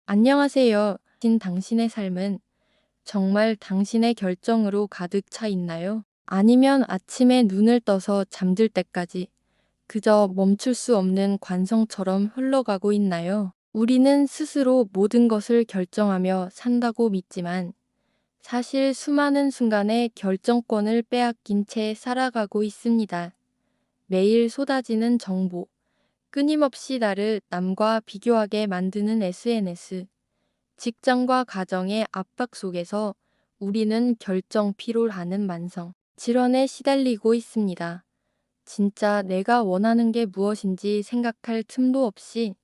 안녕하세요. 당신의 삶은 정말 당신의 결정으로 가득 차 있나요? 아니면 아침에 눈을 떠서 잠들 때까지 그저 멈출 수 없는 관성처럼 흘러가고 있나요? 우리는 스스로 모든 것을 결정하며 산다고 믿지만 사실 수많은 순간에 결정권을 빼앗긴 채 살아가고 있습니다. 매일 쏟아지는 정보, 끊임없이 나를 남과 비교하게 만드는 SNS, 직장과 가정의 압박 속에서 우리는 결정 피로라는 만성, 질환에 시달리고 있습니다. 진짜 내가 원하는 게 무엇인지 생각할 틈도 없이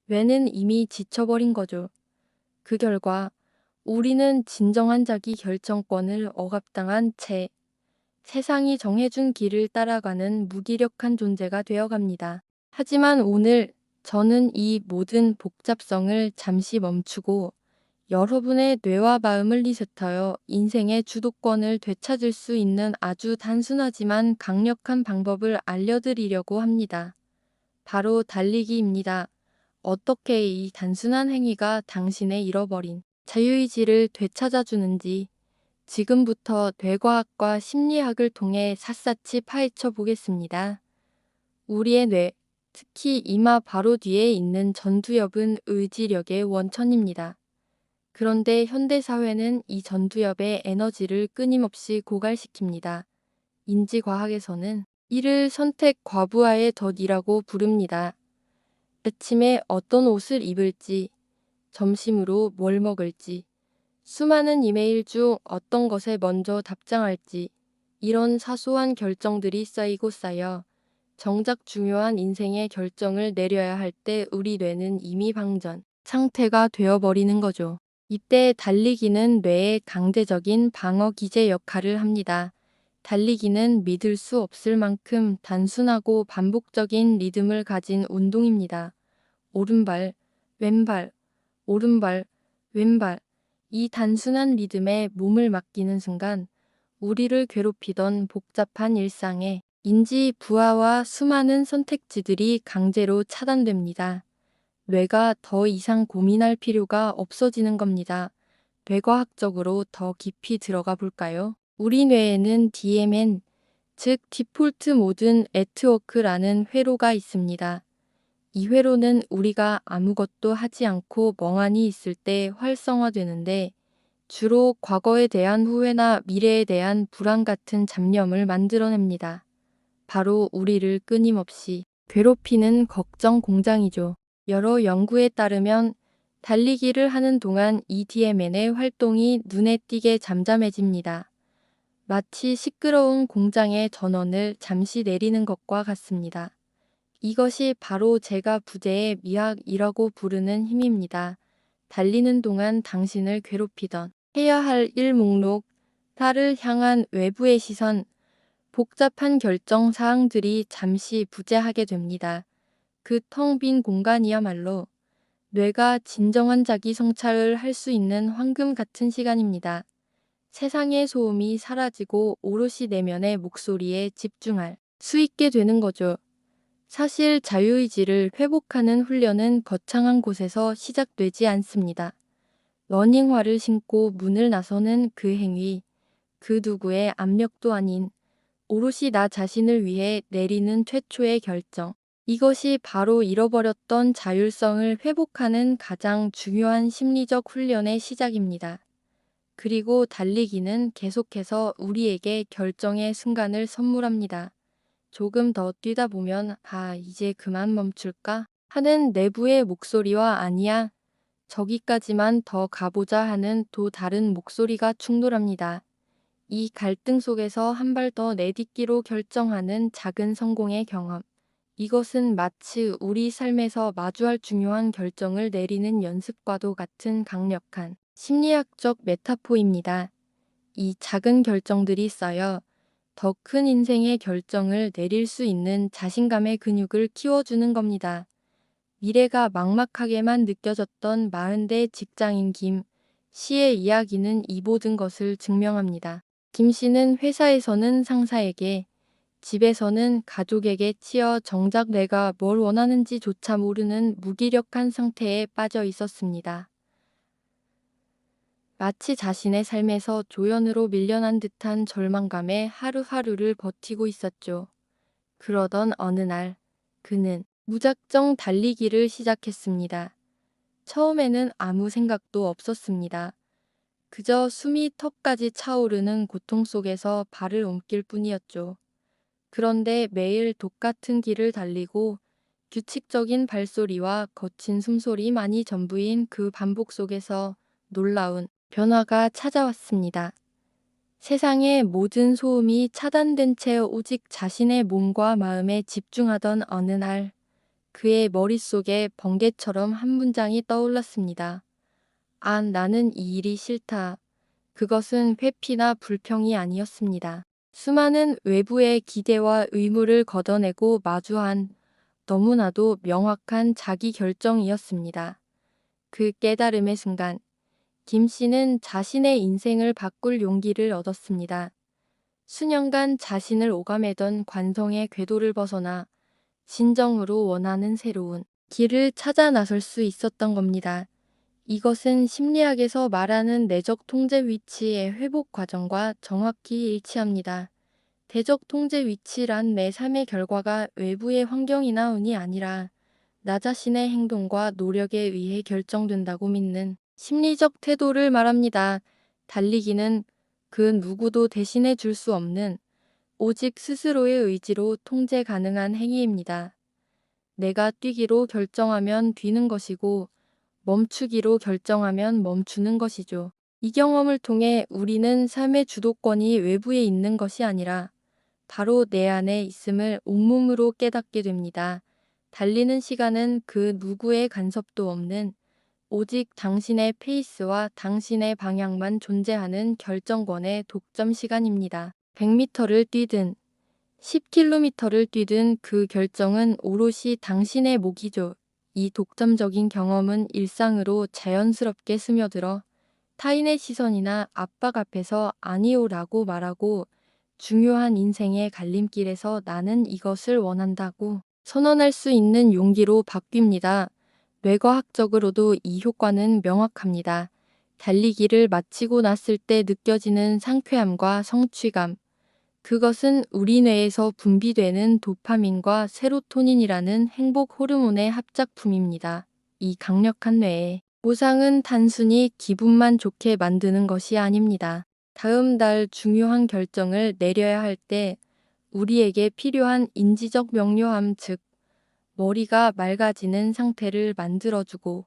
뇌는 이미 지쳐버린 거죠. 그 결과 우리는 진정한 자기 결정권을 억압당한 채 세상이 정해준 길을 따라가는 무기력한 존재가 되어갑니다. 하지만 오늘 저는 이 모든 복잡성을 잠시 멈추고 여러분의 뇌와 마음을 리셋하여 인생의 주도권을 되찾을 수 있는 아주 단순하지만 강력한 방법을 알려드리려고 합니다. 바로 달리기입니다. 어떻게 이 단순한 행위가 당신의 잃어버린 자유의지를 되찾아주는지 지금부터 뇌과학과 심리학을 통해 샅샅이 파헤쳐 보겠습니다. 우리의 뇌, 특히 이마 바로 뒤에 있는 전두엽은 의지력의 원천입니다. 그런데 현대사회는 이 전두엽의 에너지를 끊임없이 고갈시킵니다. 인지과학에서는 이를 선택 과부하의 덫이라고 부릅니다. 아침에 어떤 옷을 입을지, 점심으로 뭘 먹을지, 수많은 이메일 중 어떤 것에 먼저 답장할지, 이런 사소한 결정들이 쌓이고 쌓여 정작 중요한 인생의 결정을 내려야 할 때 우리 뇌는 이미 방전 상태가 되어버리는 거죠. 이때 달리기는 뇌의 강제적인 방어 기제 역할을 합니다. 달리기는 믿을 수 없을 만큼 단순하고 반복적인 리듬을 가진 운동입니다. 오른발, 왼발, 오른발, 왼발. 이 단순한 리듬에 몸을 맡기는 순간 우리를 괴롭히던 복잡한 일상에 인지 부하와 수많은 선택지들이 강제로 차단됩니다. 뇌가 더 이상 고민할 필요가 없어지는 겁니다. 뇌과학적으로 더 깊이 들어가 볼까요? 우리 뇌에는 DMN, 즉 디폴트 모든 애트워크라는 회로가 있습니다. 이 회로는 우리가 아무것도 하지 않고 멍하니 있을 때 활성화되는데 주로 과거에 대한 후회나 미래에 대한 불안 같은 잡념을 만들어냅니다. 바로 우리를 끊임없이 괴롭히는 걱정 공장이죠. 여러 연구에 따르면 달리기를 하는 동안 EDMN의 활동이 눈에 띄게 잠잠해집니다. 마치 시끄러운 공장의 전원을 잠시 내리는 것과 같습니다. 이것이 바로 제가 부제의 미학이라고 부르는 힘입니다. 달리는 동안 당신을 괴롭히던 해야 할 일 목록, 나를 향한 외부의 시선, 복잡한 결정 사항들이 잠시 부재하게 됩니다. 그 텅 빈 공간이야말로 뇌가 진정한 자기 성찰을 할 수 있는 황금 같은 시간입니다. 세상의 소음이 사라지고 오롯이 내면의 목소리에 집중할 수 있게 되는 거죠. 사실 자유의지를 회복하는 훈련은 거창한 곳에서 시작되지 않습니다. 러닝화를 신고 문을 나서는 그 행위, 그 누구의 압력도 아닌 오롯이 나 자신을 위해 내리는 최초의 결정. 이것이 바로 잃어버렸던 자율성을 회복하는 가장 중요한 심리적 훈련의 시작입니다. 그리고 달리기는 계속해서 우리에게 결정의 순간을 선물합니다. 조금 더 뛰다 보면 이제 그만 멈출까? 하는 내부의 목소리와 아니야, 저기까지만 더 가보자 하는 또 다른 목소리가 충돌합니다. 이 갈등 속에서 한 발 더 내딛기로 결정하는 작은 성공의 경험. 이것은 마치 우리 삶에서 마주할 중요한 결정을 내리는 연습과도 같은 강력한 심리학적 메타포입니다. 이 작은 결정들이 쌓여 더 큰 인생의 결정을 내릴 수 있는 자신감의 근육을 키워주는 겁니다. 미래가 막막하게만 느껴졌던 40대 직장인 김 씨의 이야기는 이 모든 것을 증명합니다. 김 씨는 회사에서는 상사에게, 집에서는 가족에게 치여 정작 내가 뭘 원하는지조차 모르는 무기력한 상태에 빠져 있었습니다. 마치 자신의 삶에서 조연으로 밀려난 듯한 절망감에 하루하루를 버티고 있었죠. 그러던 어느 날, 그는 무작정 달리기를 시작했습니다. 처음에는 아무 생각도 없었습니다. 그저 숨이 턱까지 차오르는 고통 속에서 발을 옮길 뿐이었죠. 그런데 매일 똑같은 길을 달리고 규칙적인 발소리와 거친 숨소리만이 전부인 그 반복 속에서 놀라운 변화가 찾아왔습니다. 세상의 모든 소음이 차단된 채 오직 자신의 몸과 마음에 집중하던 어느 날, 그의 머릿속에 번개처럼 한 문장이 떠올랐습니다. 아, 나는 이 일이 싫다. 그것은 회피나 불평이 아니었습니다. 수많은 외부의 기대와 의무를 걷어내고 마주한 너무나도 명확한 자기 결정이었습니다. 그 깨달음의 순간, 김 씨는 자신의 인생을 바꿀 용기를 얻었습니다. 수년간 자신을 오가매던 관성의 궤도를 벗어나 진정으로 원하는 새로운 길을 찾아 나설 수 있었던 겁니다. 이것은 심리학에서 말하는 내적 통제 위치의 회복 과정과 정확히 일치합니다. 대적 통제 위치란 내 삶의 결과가 외부의 환경이나 운이 아니라 나 자신의 행동과 노력에 의해 결정된다고 믿는 심리적 태도를 말합니다. 달리기는 그 누구도 대신해 줄 수 없는 오직 스스로의 의지로 통제 가능한 행위입니다. 내가 뛰기로 결정하면 뛰는 것이고 멈추기로 결정하면 멈추는 것이죠. 이 경험을 통해 우리는 삶의 주도권이 외부에 있는 것이 아니라 바로 내 안에 있음을 온몸으로 깨닫게 됩니다. 달리는 시간은 그 누구의 간섭도 없는 오직 당신의 페이스와 당신의 방향만 존재하는 결정권의 독점 시간입니다. 100m를 뛰든 10km를 뛰든 그 결정은 오롯이 당신의 몫이죠. 이 독점적인 경험은 일상으로 자연스럽게 스며들어 타인의 시선이나 압박 앞에서 아니오라고 말하고 중요한 인생의 갈림길에서 나는 이것을 원한다고 선언할 수 있는 용기로 바뀝니다. 뇌과학적으로도 이 효과는 명확합니다. 달리기를 마치고 났을 때 느껴지는 상쾌함과 성취감. 그것은 우리 뇌에서 분비되는 도파민과 세로토닌이라는 행복 호르몬의 합작품입니다. 이 강력한 뇌의 보상은 단순히 기분만 좋게 만드는 것이 아닙니다. 다음 달 중요한 결정을 내려야 할 때 우리에게 필요한 인지적 명료함, 즉 머리가 맑아지는 상태를 만들어주고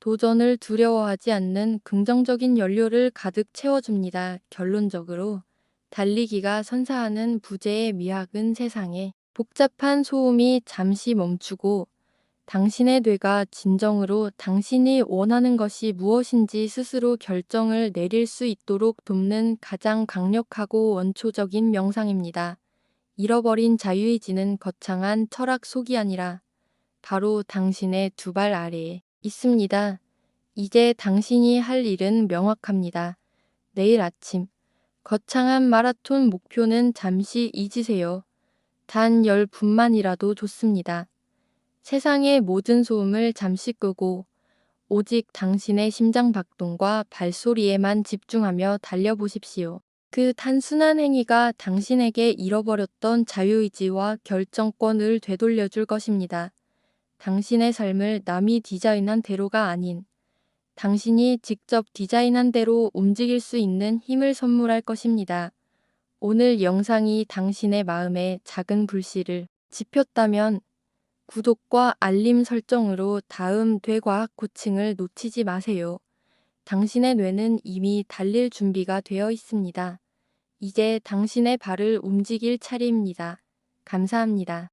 도전을 두려워하지 않는 긍정적인 연료를 가득 채워줍니다. 결론적으로 달리기가 선사하는 부재의 미학은 세상에 복잡한 소음이 잠시 멈추고 당신의 뇌가 진정으로 당신이 원하는 것이 무엇인지 스스로 결정을 내릴 수 있도록 돕는 가장 강력하고 원초적인 명상입니다. 잃어버린 자유의지는 거창한 철학 속이 아니라 바로 당신의 두 발 아래에 있습니다. 이제 당신이 할 일은 명확합니다. 내일 아침 거창한 마라톤 목표는 잠시 잊으세요. 단 10분만이라도 좋습니다. 세상의 모든 소음을 잠시 끄고 오직 당신의 심장 박동과 발소리에만 집중하며 달려보십시오. 그 단순한 행위가 당신에게 잃어버렸던 자유의지와 결정권을 되돌려줄 것입니다. 당신의 삶을 남이 디자인한 대로가 아닌 당신이 직접 디자인한 대로 움직일 수 있는 힘을 선물할 것입니다. 오늘 영상이 당신의 마음에 작은 불씨를 지폈다면 구독과 알림 설정으로 다음 뇌과학 코칭을 놓치지 마세요. 당신의 뇌는 이미 달릴 준비가 되어 있습니다. 이제 당신의 발을 움직일 차례입니다. 감사합니다.